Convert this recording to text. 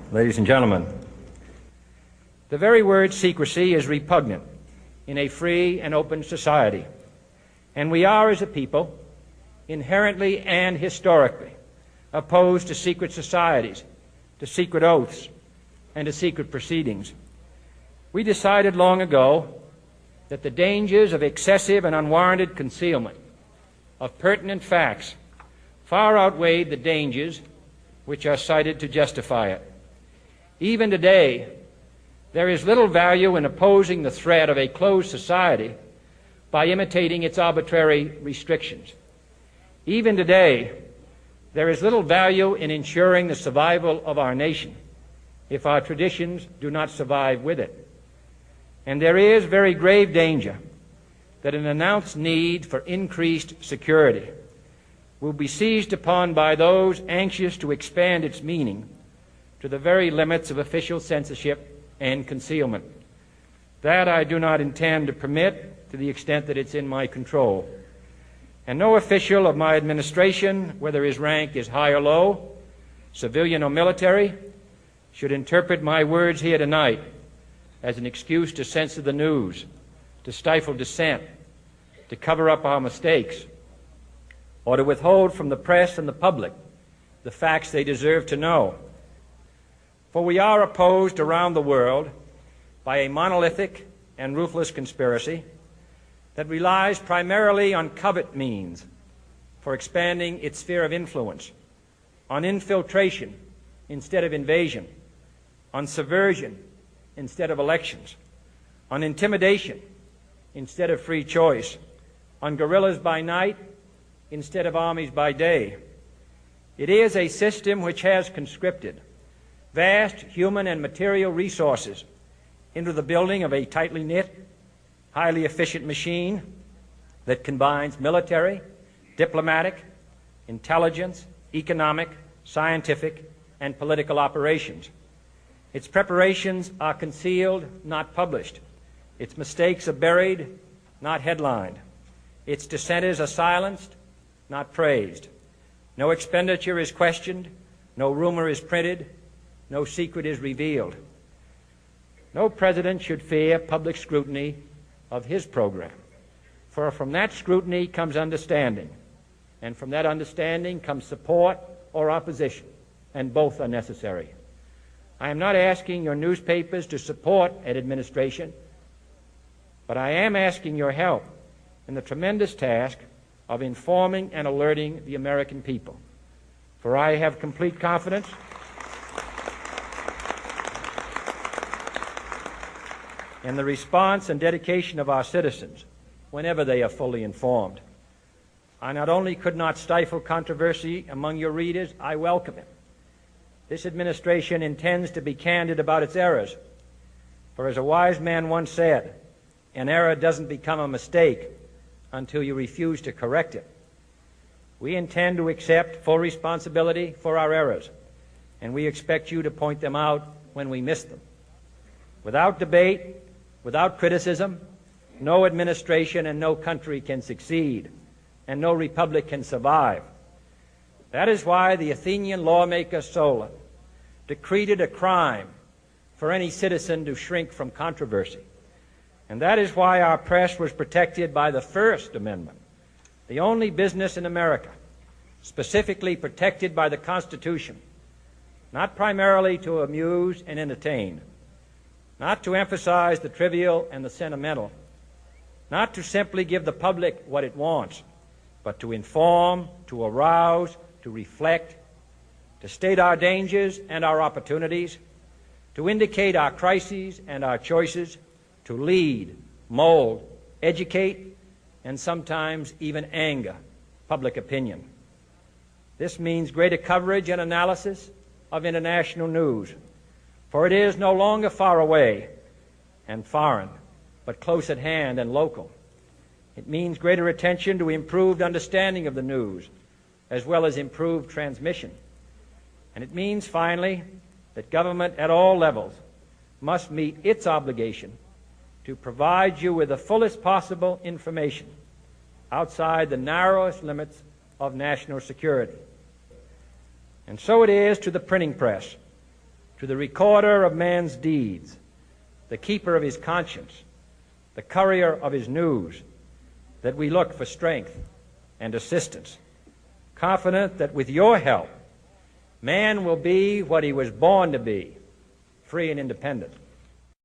Ladies and gentlemen, the very word secrecy is repugnant in a free and open society, and we are, as a people, inherently and historically opposed to secret societies, to secret oaths, and to secret proceedings. We decided long ago that the dangers of excessive and unwarranted concealment of pertinent facts far outweighed the dangers which are cited to justify it. Even today, there is little value in opposing the threat of a closed society by imitating its arbitrary restrictions. Even today, there is little value in ensuring the survival of our nation if our traditions do not survive with it. And there is very grave danger that an announced need for increased security will be seized upon by those anxious to expand its meaning to the very limits of official censorship and concealment. That I do not intend to permit to the extent that it's in my control. And no official of my administration, whether his rank is high or low, civilian or military, should interpret my words here tonight as an excuse to censor the news, to stifle dissent, to cover up our mistakes, or to withhold from the press and the public the facts they deserve to know. For we are opposed around the world by a monolithic and ruthless conspiracy that relies primarily on covert means for expanding its sphere of influence, on infiltration instead of invasion, on subversion instead of elections, on intimidation instead of free choice, on guerrillas by night instead of armies by day. It is a system which has conscripted vast human and material resources into the building of a tightly knit, highly efficient machine that combines military, diplomatic, intelligence, economic, scientific, and political operations. Its preparations are concealed, not published. Its mistakes are buried, not headlined. Its dissenters are silenced, not praised. No expenditure is questioned, no rumor is printed, no secret is revealed. No president should fear public scrutiny of his program, for from that scrutiny comes understanding, and from that understanding comes support or opposition, and both are necessary. I am not asking your newspapers to support an administration, but I am asking your help in the tremendous task of informing and alerting the American people. For I have complete confidence in the response and dedication of our citizens whenever they are fully informed. I not only could not stifle controversy among your readers, I welcome it. This administration intends to be candid about its errors. For as a wise man once said, an error doesn't become a mistake until you refuse to correct it. We intend to accept full responsibility for our errors, and we expect you to point them out when we miss them. Without debate, without criticism, no administration and no country can succeed, and no republic can survive. That is why the Athenian lawmaker Solon decreed it a crime for any citizen to shrink from controversy. And that is why our press was protected by the First Amendment, the only business in America specifically protected by the Constitution, not primarily to amuse and entertain, not to emphasize the trivial and the sentimental, not to simply give the public what it wants, but to inform, to arouse, to reflect, to state our dangers and our opportunities, to indicate our crises and our choices, to lead, mold, educate, and sometimes even anger public opinion. This means greater coverage and analysis of international news, for it is no longer far away and foreign, but close at hand and local. It means greater attention to improved understanding of the news, as well as improved transmission. And it means, finally, that government at all levels must meet its obligation to provide you with the fullest possible information outside the narrowest limits of national security. And so it is to the printing press, to the recorder of man's deeds, the keeper of his conscience, the courier of his news, that we look for strength and assistance, confident that with your help, man will be what he was born to be, free and independent.